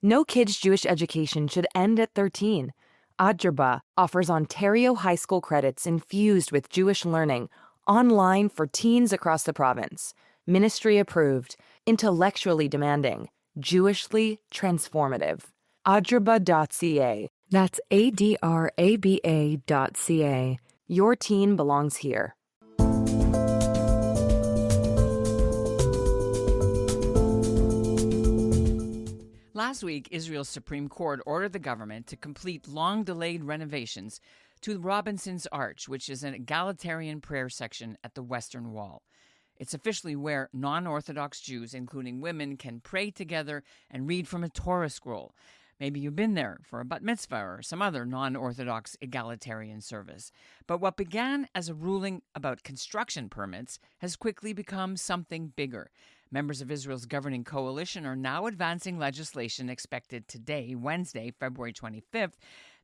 No kid's Jewish education should end at 13. Adjerba offers Ontario high school credits infused with Jewish learning online for teens across the province. Ministry approved, intellectually demanding, Jewishly transformative. Adjerba.ca. That's ADRABA.ca. Your teen belongs here. Last week, Israel's Supreme Court ordered the government to complete long-delayed renovations to Robinson's Arch, which is an egalitarian prayer section at the Western Wall. It's officially where non-Orthodox Jews, including women, can pray together and read from a Torah scroll. Maybe you've been there for a bat mitzvah or some other non-Orthodox egalitarian service. But what began as a ruling about construction permits has quickly become something bigger. Members of Israel's governing coalition are now advancing legislation expected today, Wednesday, February 25th,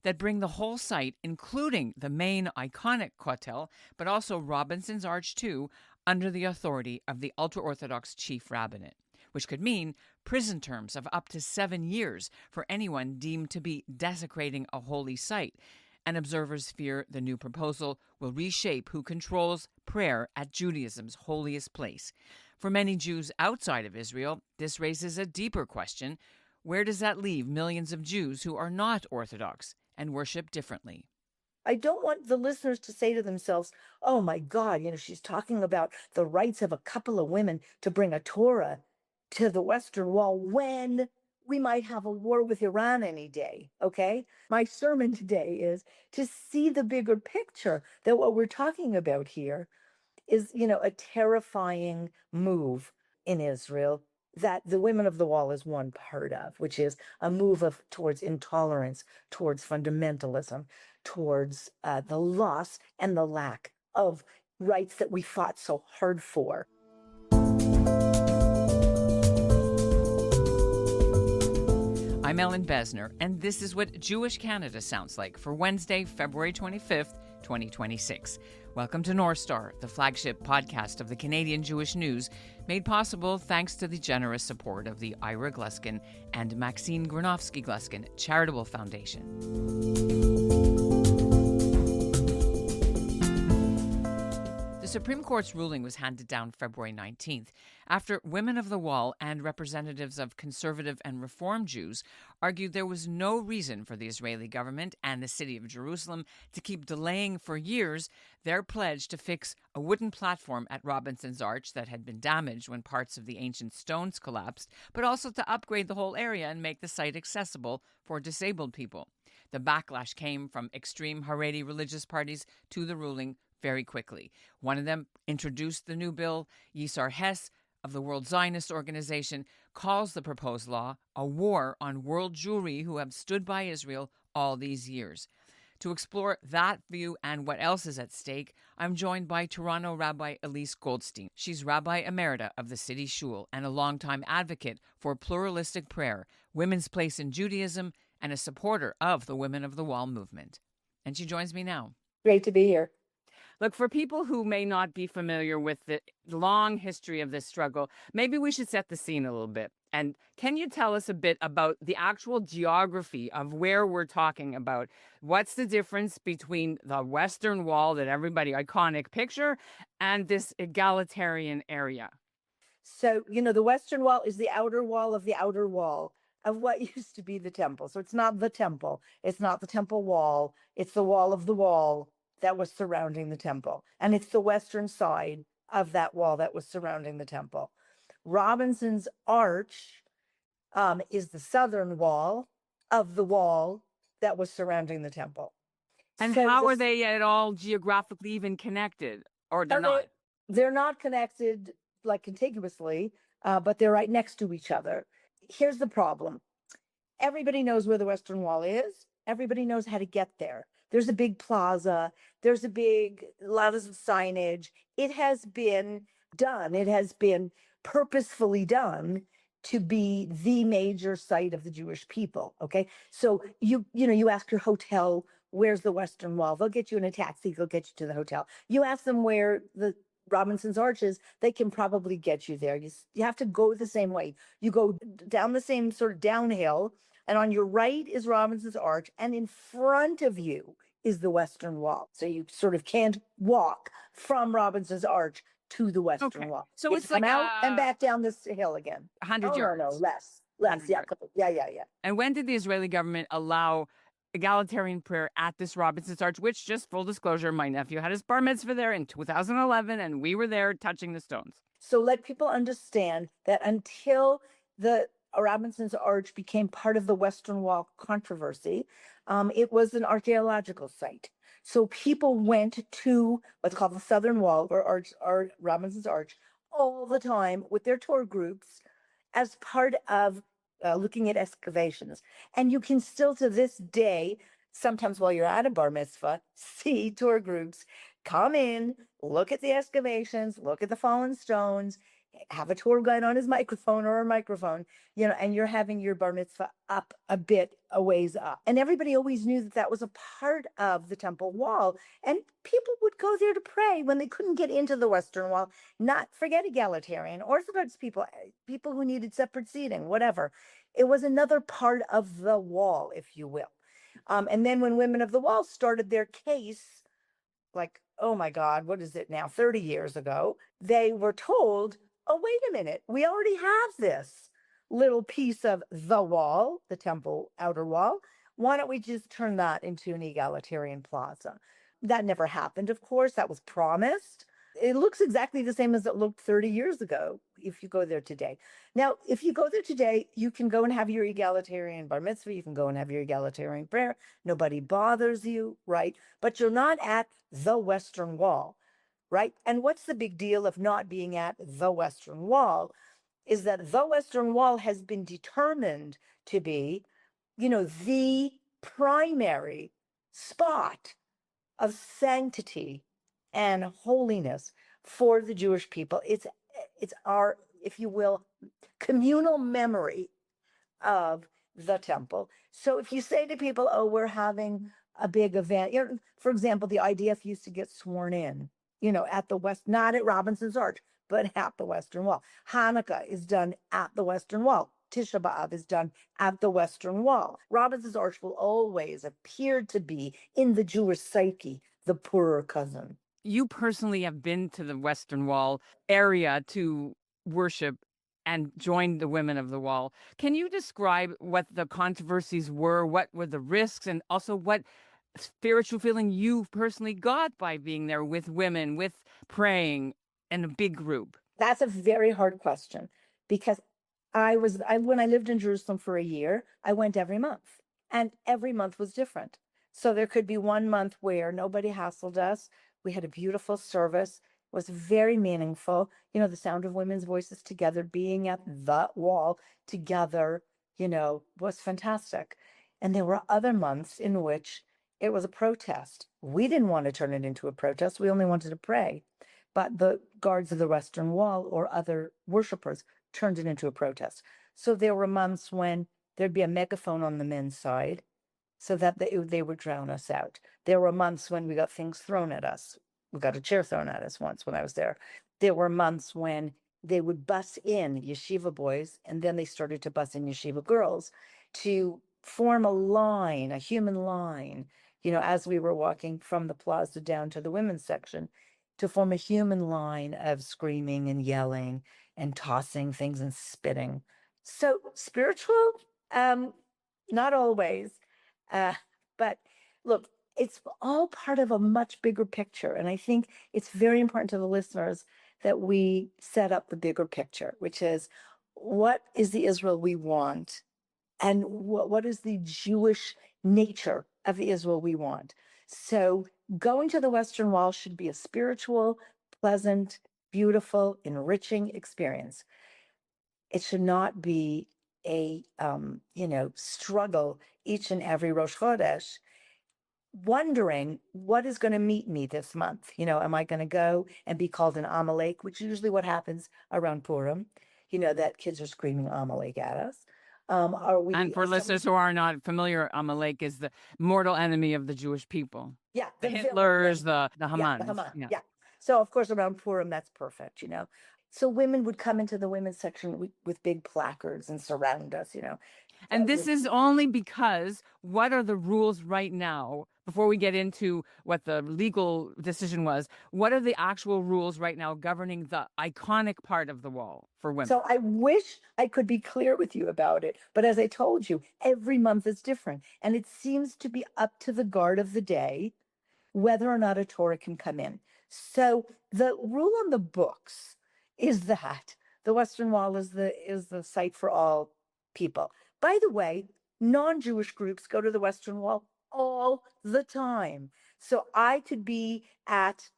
that bring the whole site, including the main iconic Kotel, but also Robinson's Arch too, under the authority of the ultra-Orthodox Chief Rabbinate, which could mean prison terms of up to 7 years for anyone deemed to be desecrating a holy site. And observers fear the new proposal will reshape who controls prayer at Judaism's holiest place. For many Jews outside of Israel, this raises a deeper question. Where does that leave millions of Jews who are not Orthodox and worship differently? I don't want the listeners to say to themselves, oh my God, she's talking about the rights of a couple of women to bring a Torah to the Western Wall when we might have a war with Iran any day, okay? My sermon today is to see the bigger picture, that what we're talking about here is, a terrifying move in Israel that the Women of the Wall is one part of, which is a move towards intolerance, towards fundamentalism, towards the loss and the lack of rights that we fought so hard for. I'm Ellen Besner, and this is what Jewish Canada sounds like for Wednesday, February 25th, 2026. Welcome to North Star, the flagship podcast of the Canadian Jewish News, made possible thanks to the generous support of the Ira Gluskin and Maxine Granovsky-Gluskin Charitable Foundation. The Supreme Court's ruling was handed down February 19th after Women of the Wall and representatives of conservative and Reform Jews argued there was no reason for the Israeli government and the city of Jerusalem to keep delaying for years their pledge to fix a wooden platform at Robinson's Arch that had been damaged when parts of the ancient stones collapsed, but also to upgrade the whole area and make the site accessible for disabled people. The backlash came from extreme Haredi religious parties to the ruling very quickly. One of them introduced the new bill. Yisar Hess of the World Zionist Organization calls the proposed law a war on world Jewry who have stood by Israel all these years. To explore that view and what else is at stake, I'm joined by Toronto Rabbi Elise Goldstein. She's Rabbi Emerita of the City Shul and a longtime advocate for pluralistic prayer, women's place in Judaism, and a supporter of the Women of the Wall movement. And she joins me now. Great to be here. Look, for people who may not be familiar with the long history of this struggle, maybe we should set the scene a little bit. And can you tell us a bit about the actual geography of where we're talking about? What's the difference between the Western Wall that everybody iconic picture and this egalitarian area? So, the Western Wall is the outer wall of what used to be the temple. So it's not the temple. It's not the temple wall. It's the wall of the wall that was surrounding the temple. And it's the western side of that wall that was surrounding the temple. Robinson's Arch is the southern wall of the wall that was surrounding the temple. And so how are they at all geographically even connected? Or they're not? They're not connected like contiguously, but they're right next to each other. Here's the problem. Everybody knows where the Western Wall is. Everybody knows how to get there. There's a big plaza. There's a lot of signage. It has been done. It has been purposefully done to be the major site of the Jewish people. Okay. So you ask your hotel, where's the Western Wall? They'll get you in a taxi. They'll get you to the hotel. You ask them where the Robinson's Arches, they can probably get you there. You have to go the same way. You go down the same sort of downhill, and on your right is Robinson's Arch, and in front of you is the Western Wall. So you sort of can't walk from Robinson's Arch to the Western Okay. Wall. So You it's have to come like out and back down this hill again. 100 Oh, yards. no, less. 100 Yeah, yards. yeah. And when did the Israeli government allow egalitarian prayer at this Robinson's Arch, which, just full disclosure, my nephew had his bar mitzvah there in 2011, and we were there touching the stones. So let people understand that until the Robinson's Arch became part of the Western Wall controversy, it was an archaeological site. So people went to what's called the Southern Wall or Robinson's Arch all the time with their tour groups as part of looking at excavations. And you can still to this day, sometimes while you're at a bar mitzvah, see tour groups come in, look at the excavations, look at the fallen stones, have a tour guide on his microphone or a microphone, and you're having your bar mitzvah up a bit, a ways up. And everybody always knew that that was a part of the temple wall. And people would go there to pray when they couldn't get into the Western Wall, not forget egalitarian, Orthodox people, people who needed separate seating, whatever. It was another part of the wall, if you will. And then when Women of the Wall started their case, like, oh my God, what is it now, 30 years ago, they were told, oh, wait a minute, we already have this little piece of the wall, the temple outer wall. Why don't we just turn that into an egalitarian plaza? That never happened, of course. That was promised. It looks exactly the same as it looked 30 years ago if you go there today. Now, if you go there today, you can go and have your egalitarian bar mitzvah. You can go and have your egalitarian prayer. Nobody bothers you, right? But you're not at the Western Wall, right? And what's the big deal of not being at the Western Wall is that the Western Wall has been determined to be, the primary spot of sanctity and holiness for the Jewish people. It's our, if you will, communal memory of the temple. So if you say to people, oh, we're having a big event, for example, the IDF used to get sworn in, at the West, not at Robinson's Arch, but at the Western Wall. Hanukkah is done at the Western Wall. Tisha B'Av is done at the Western Wall. Robinson's Arch will always appear to be in the Jewish psyche, the poorer cousin. You personally have been to the Western Wall area to worship and joined the Women of the Wall. Can you describe what the controversies were? What were the risks? And also what spiritual feeling you personally got by being there with women, with praying in a big group? That's a very hard question because when I lived in Jerusalem for a year, I went every month and every month was different. So there could be one month where nobody hassled us. We had a beautiful service. It was very meaningful. The sound of women's voices together, being at the wall together, was fantastic. And there were other months in which it was a protest. We didn't want to turn it into a protest. We only wanted to pray. But the guards of the Western Wall or other worshipers turned it into a protest. So there were months when there'd be a megaphone on the men's side so that they would drown us out. There were months when we got things thrown at us. We got a chair thrown at us once when I was there. There were months when they would bus in yeshiva boys, and then they started to bus in yeshiva girls to form a line, a human line, as we were walking from the plaza down to the women's section, to form a human line of screaming and yelling and tossing things and spitting. So spiritual, not always. But look, it's all part of a much bigger picture. And I think it's very important to the listeners that we set up the bigger picture, which is what is the Israel we want? And what is the Jewish nature of the Israel we want? So going to the Western Wall should be a spiritual, pleasant, beautiful, enriching experience. It should not be a struggle each and every Rosh Chodesh, wondering what is going to meet me this month. Am I going to go and be called an Amalek, which is usually what happens around Purim, that kids are screaming Amalek at us. And for listeners who are not familiar, Amalek is the mortal enemy of the Jewish people. Yeah. The Hitlers, the Hamans. Yeah. So of course around Purim, that's perfect, So women would come into the women's section with big placards and surround us, And this is only because what are the rules right now, before we get into what the legal decision was, what are the actual rules right now governing the iconic part of the wall for women? So I wish I could be clear with you about it. But as I told you, every month is different. And it seems to be up to the guard of the day whether or not a Torah can come in. So the rule on the books is that the Western Wall is the site for all people. By the way, non-Jewish groups go to the Western Wall all the time. So I could be at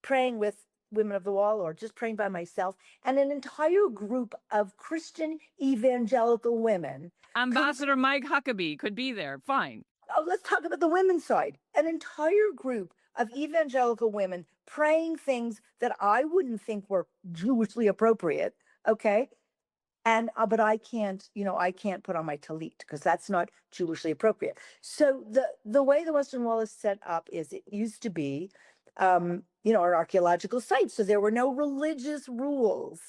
praying with Women of the Wall or just praying by myself, and an entire group of Christian evangelical women. Ambassador Mike Huckabee could be there. Fine. Oh, let's talk about the women's side. An entire group of evangelical women praying things that I wouldn't think were Jewishly appropriate. Okay. And but I can't put on my talit because that's not Jewishly appropriate. So the way the Western Wall is set up is it used to be an archaeological site. So there were no religious rules,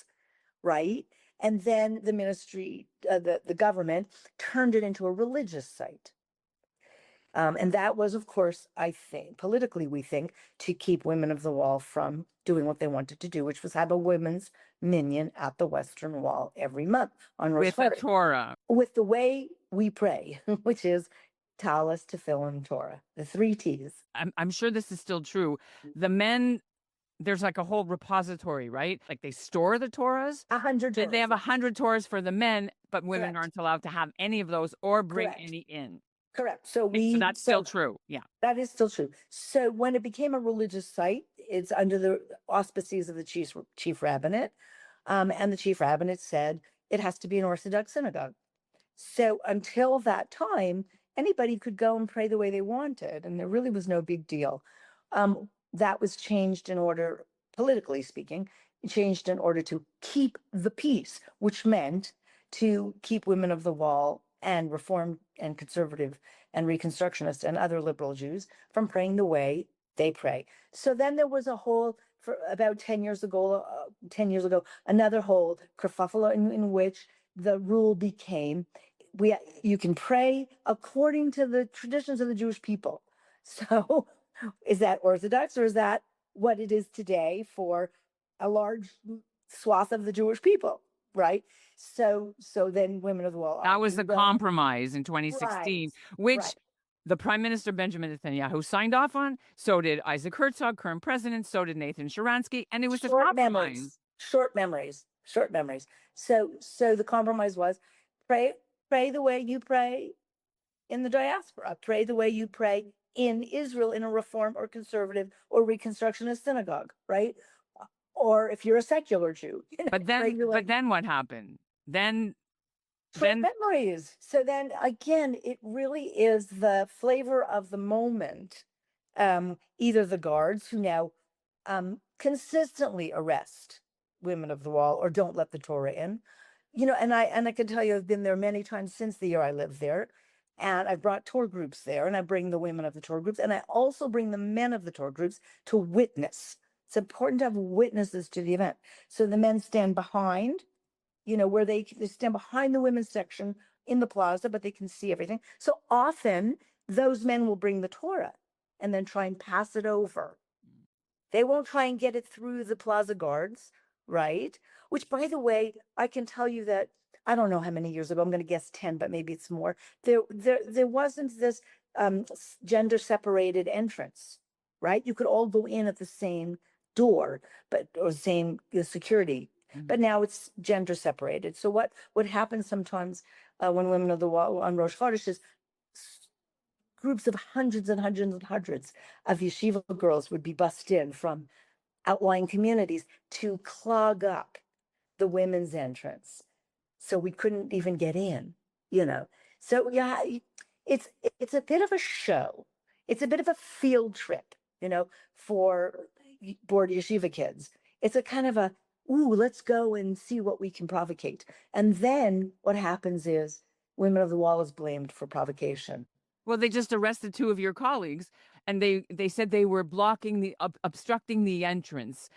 right? And then the ministry, the government turned it into a religious site. And that was, of course, I think, politically, we think, to keep Women of the Wall from doing what they wanted to do, which was have a women's minyan at the Western Wall every month on Rosh With a Hashanah. Torah. With the way we pray, which is Talis, Tefillin, Torah, the 3 T's. I'm sure this is still true. The men, there's like a whole repository, right? Like they store the Torahs. 100 Torahs. They have 100 Torahs for the men, but women Correct. aren't allowed to have any of those or bring Correct. any in. Correct. So That's still true. Yeah. That is still true. So when it became a religious site, it's under the auspices of the Chief Rabbinate. And the Chief Rabbinate said it has to be an Orthodox synagogue. So until that time, anybody could go and pray the way they wanted, and there really was no big deal. That was changed in order, politically speaking, changed in order to keep the peace, which meant to keep Women of the Wall and Reform and Conservative and Reconstructionist and other liberal Jews from praying the way they pray. So then there was a whole, for about 10 years ago, another whole kerfuffle in which the rule became, you can pray according to the traditions of the Jewish people. So is that Orthodox, or is that what it is today for a large swath of the Jewish people, right? So then Women of the Wall. That was the compromise in 2016, which the Prime Minister Benjamin Netanyahu signed off on. So did Isaac Herzog, current president. So did Nathan Sharansky. And it was a compromise. Short memories. So the compromise was pray the way you pray in the diaspora. Pray the way you pray in Israel in a Reform or Conservative or Reconstructionist synagogue, right? Or if you're a secular Jew. But then what happened? Then memories. So then again, it really is the flavor of the moment. Either the guards who now consistently arrest Women of the Wall or don't let the Torah in, and I can tell you I've been there many times since the year I lived there, and I've brought Torah groups there, and I bring the women of the Torah groups, and I also bring the men of the Torah groups to witness. It's important to have witnesses to the event. So the men stand behind, where they stand behind the women's section in the plaza, but they can see everything. So often those men will bring the Torah and then try and pass it over. They won't try and get it through the plaza guards, right? Which, by the way, I can tell you that, I don't know how many years ago, I'm going to guess 10, but maybe it's more. There wasn't this gender separated entrance, right? You could all go in at the same door, or same security. But now it's gender separated. So what happens sometimes when Women of the Wall on Rosh Chodesh is groups of hundreds and hundreds and hundreds of yeshiva girls would be bussed in from outlying communities to clog up the women's entrance. So we couldn't even get in, So yeah, it's a bit of a show. It's a bit of a field trip, for bored yeshiva kids. It's a kind of a, let's go and see what we can provocate. And then what happens is Women of the Wall is blamed for provocation. Well, they just arrested 2 of your colleagues. and they said they were blocking the obstructing the entrance.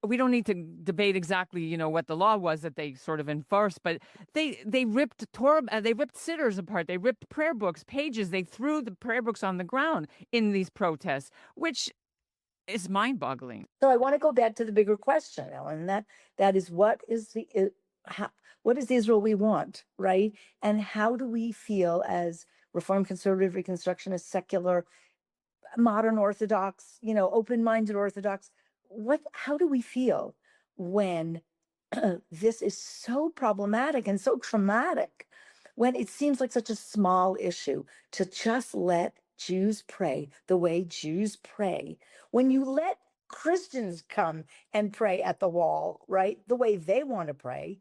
We don't need to debate exactly, what the law was that they sort of enforced, but they ripped Torah, they ripped sitters apart, they ripped prayer books, pages, they threw the prayer books on the ground in these protests, which is mind-boggling. So I want to go back to the bigger question, Ellen. That is what is what is the Israel we want, right? And how do we feel as Reform, Conservative, Reconstructionist, secular, modern Orthodox, open-minded Orthodox? How do we feel when this is so problematic and so traumatic, when it seems like such a small issue to just let Jews pray the way Jews pray? When you let Christians come and pray at the wall, right, the way they want to pray,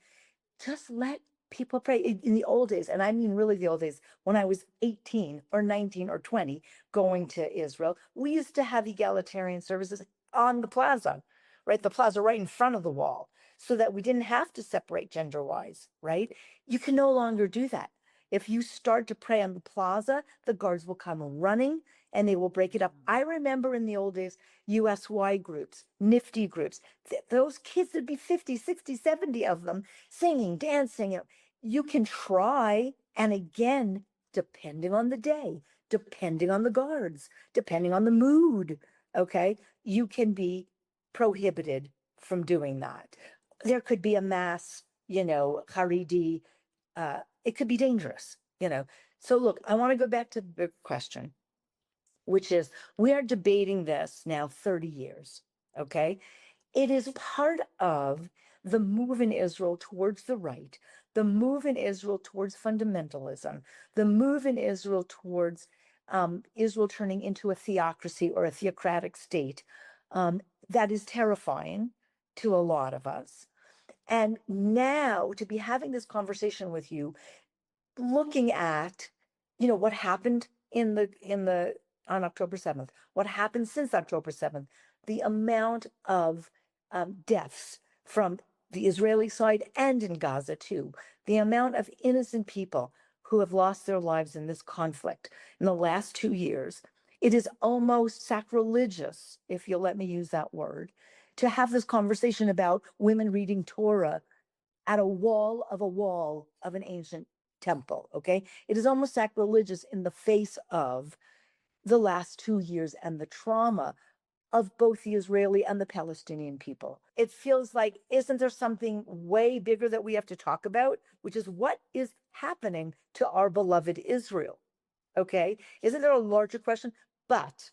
just let people pray. In the old days, and I mean really the old days, when I was 18 or 19 or 20 going to Israel, we used to have egalitarian services on the plaza, right? The plaza right in front of the wall, so that we didn't have to separate gender-wise, right? You can no longer do that. If you start to pray on the plaza, the guards will come running and they will break it up. I remember in the old days, USY groups, nifty groups, those kids, would be 50, 60, 70 of them singing, dancing. You can try, and again, depending on the day, depending on the guards, depending on the mood, okay, you can be prohibited from doing that. There could be a mass, Haredi, it could be dangerous, So look, I want to go back to the big question, which is, we are debating this now 30 years, okay? It is part of the move in Israel towards the right, the move in Israel towards fundamentalism, the move in Israel towards Israel turning into a theocracy or a theocratic state. That is terrifying to a lot of us. And now to be having this conversation with you, looking at, what happened on October 7th, what happened since October 7th, the amount of deaths from the Israeli side and in Gaza too, the amount of innocent people who have lost their lives in this conflict in the last 2 years. It is almost sacrilegious, if you'll let me use that word, to have this conversation about women reading Torah at a wall of an ancient temple, okay? It is almost sacrilegious in the face of the last 2 years and the trauma of both the Israeli and the Palestinian people. It feels like, isn't there something way bigger that we have to talk about, which is what is happening to our beloved Israel, okay? Isn't there a larger question? But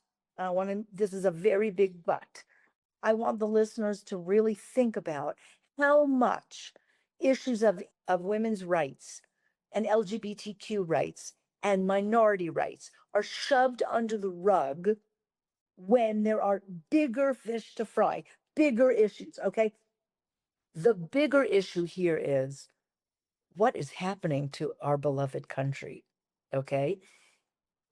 this is a very big but. I want the listeners to really think about how much issues of women's rights and LGBTQ rights and minority rights are shoved under the rug when there are bigger fish to fry, bigger issues, okay? The bigger issue here is what is happening to our beloved country, okay?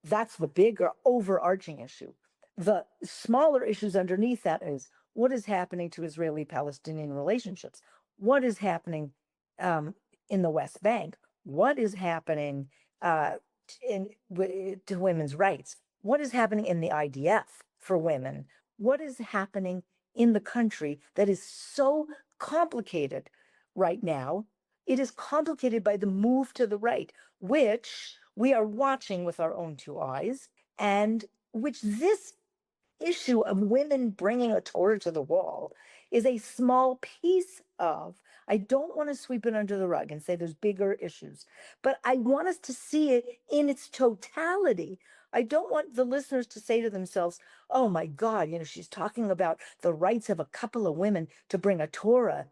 That's the bigger overarching issue. The smaller issues underneath that is what is happening to Israeli-Palestinian relationships? What is happening in the West Bank? What is happening to women's rights? What is happening in the IDF for women? What is happening in the country that is so complicated right now? It is complicated by the move to the right, which we are watching with our own two eyes, and which this issue of women bringing a Torah to the wall is a small piece of. I don't want to sweep it under the rug and say there's bigger issues, but I want us to see it in its totality. I don't want the listeners to say to themselves, oh my God, she's talking about the rights of a couple of women to bring a Torah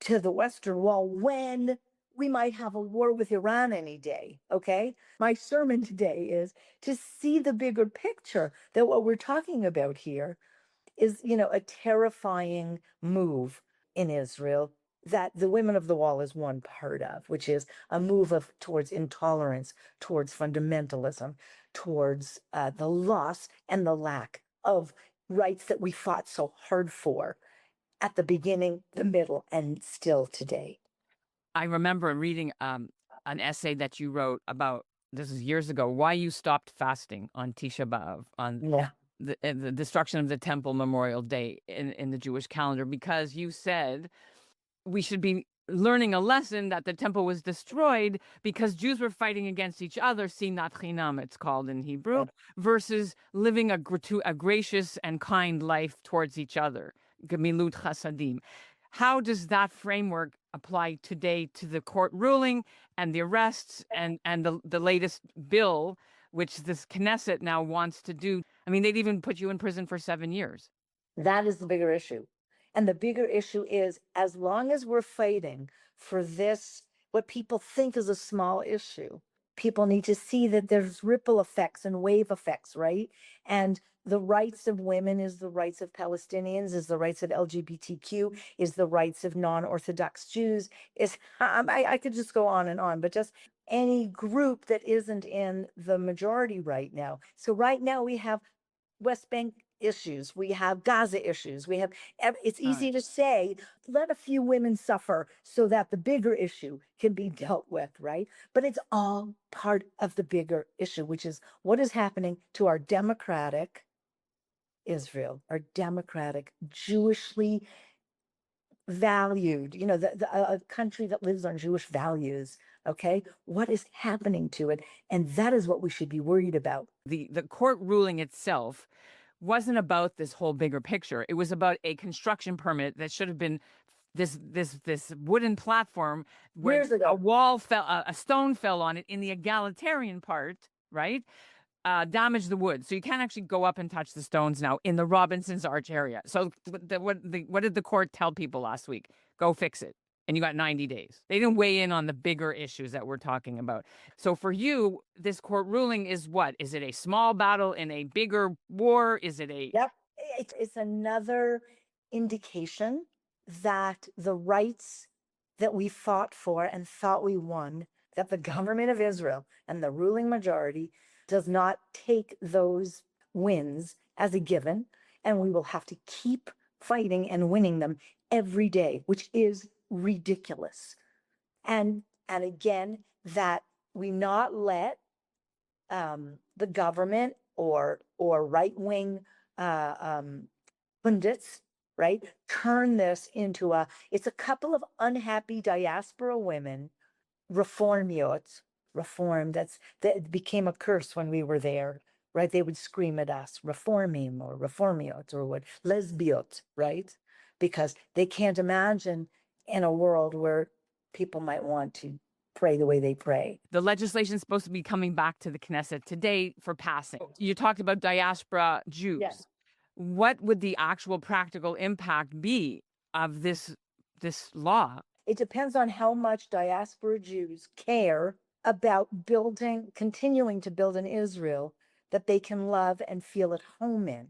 to the Western Wall when we might have a war with Iran any day, okay? My sermon today is to see the bigger picture, that what we're talking about here is, a terrifying move in Israel that the Women of the Wall is one part of, which is a move towards intolerance, towards fundamentalism, towards the loss and the lack of rights that we fought so hard for at the beginning, the middle, and still today. I remember reading an essay that you wrote about, this is years ago, why you stopped fasting on Tisha B'Av, on Yeah. the destruction of the Temple Memorial Day in the Jewish calendar, because you said we should be learning a lesson that the temple was destroyed because Jews were fighting against each other, sinat chinam, it's called in Hebrew, versus living a gracious and kind life towards each other, gemilut chasadim. How does that framework apply today to the court ruling and the arrests and the latest bill, which this Knesset now wants to do? I mean, they'd even put you in prison for 7 years. That is the bigger issue. And the bigger issue is, as long as we're fighting for this, what people think is a small issue, people need to see that there's ripple effects and wave effects, right? And the rights of women is the rights of Palestinians, is the rights of LGBTQ, is the rights of non-Orthodox Jews, is, I could just go on, but just any group that isn't in the majority right now. So right now we have West Bank issues, we have Gaza issues, we have, it's easy to say, let a few women suffer so that the bigger issue can be dealt with, right? But it's all part of the bigger issue, which is what is happening to our democratic Israel, our democratic, Jewishly valued, a country that lives on Jewish values. Okay, what is happening to it? And that is what we should be worried about. The court ruling itself wasn't about this whole bigger picture. It was about a construction permit that should have been this wooden platform where Years ago. a wall fell, a stone fell on it in the egalitarian part, right? Damaged the wood, so you can't actually go up and touch the stones now in the Robinson's Arch area. So what did the court tell people last week? Go fix it. And you got 90 days. They didn't weigh in on the bigger issues that we're talking about. So for you, this court ruling is what? Is it a small battle in a bigger war? Is it a... Yep. It's another indication that the rights that we fought for and thought we won, that the government of Israel and the ruling majority does not take those wins as a given, and we will have to keep fighting and winning them every day, which is ridiculous. And again, that we not let the government or right-wing pundits, right, turn this into it's a couple of unhappy diaspora women, reform, that became a curse when we were there, right? They would scream at us, reformim or reformiot or what, lesbiot, right? Because they can't imagine in a world where people might want to pray the way they pray. The legislation is supposed to be coming back to the Knesset today for passing. You talked about diaspora Jews. Yes. What would the actual practical impact be of this law? It depends on how much diaspora Jews care about continuing to build an Israel that they can love and feel at home in.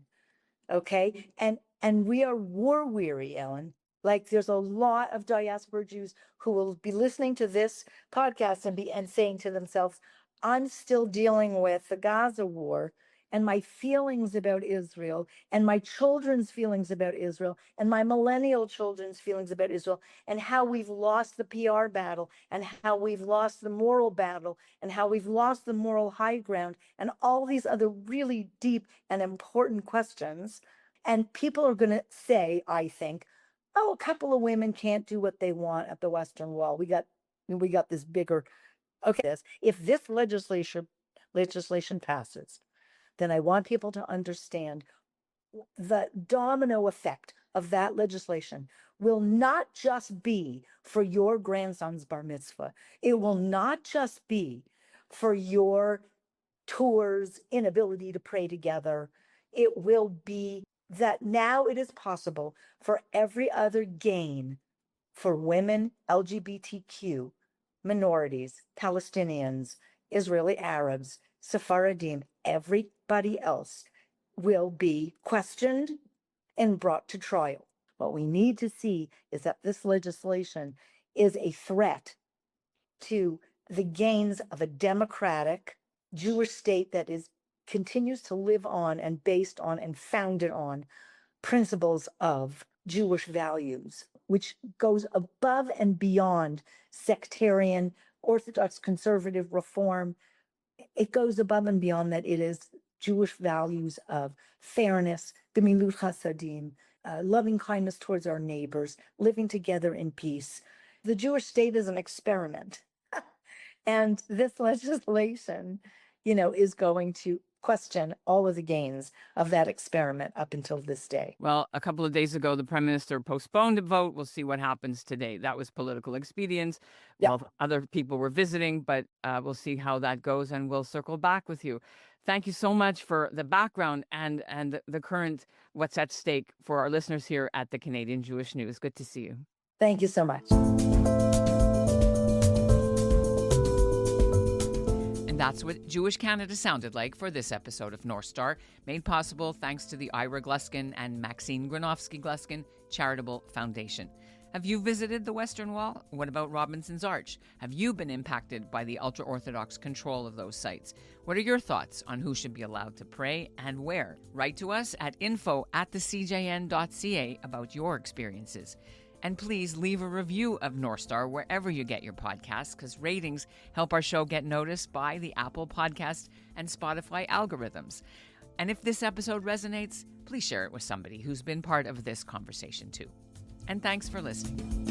Okay? And we are war weary, Ellen. Like, there's a lot of diaspora Jews who will be listening to this podcast and saying to themselves, I'm still dealing with the Gaza war and my feelings about Israel and my children's feelings about Israel and my millennial children's feelings about Israel and how we've lost the PR battle and how we've lost the moral battle and how we've lost the moral high ground and all these other really deep and important questions. And people are going to say, I think, oh, a couple of women can't do what they want at the Western Wall. We got this bigger. Okay, if this legislation passes, then I want people to understand the domino effect of that legislation will not just be for your grandson's bar mitzvah. It will not just be for your tour's inability to pray together. It will be that now it is possible for every other gain for women, LGBTQ, minorities, Palestinians, Israeli Arabs, Sephardim, everybody else will be questioned and brought to trial. What we need to see is that this legislation is a threat to the gains of a democratic Jewish state that is continues to live on and based on and founded on principles of Jewish values, which goes above and beyond sectarian, Orthodox, conservative, reform. It goes above and beyond that. It is Jewish values of fairness, gemilut chasadim, loving kindness towards our neighbors, living together in peace. The Jewish state is an experiment. And this legislation, is going to question all of the gains of that experiment up until this day. Well, a couple of days ago, the Prime Minister postponed a vote. We'll see what happens today. That was political expedience. Yeah. Well, other people were visiting, but we'll see how that goes, and we'll circle back with you. Thank you so much for the background and the current what's at stake for our listeners here at the Canadian Jewish News. Good to see you. Thank you so much. And that's what Jewish Canada sounded like for this episode of North Star, made possible thanks to the Ira Gluskin and Maxine Granovsky-Gluskin Charitable Foundation. Have you visited the Western Wall? What about Robinson's Arch? Have you been impacted by the ultra-Orthodox control of those sites? What are your thoughts on who should be allowed to pray and where? Write to us at info@thecjn.ca about your experiences. And please leave a review of North Star wherever you get your podcasts, because ratings help our show get noticed by the Apple Podcast and Spotify algorithms. And if this episode resonates, please share it with somebody who's been part of this conversation too. And thanks for listening.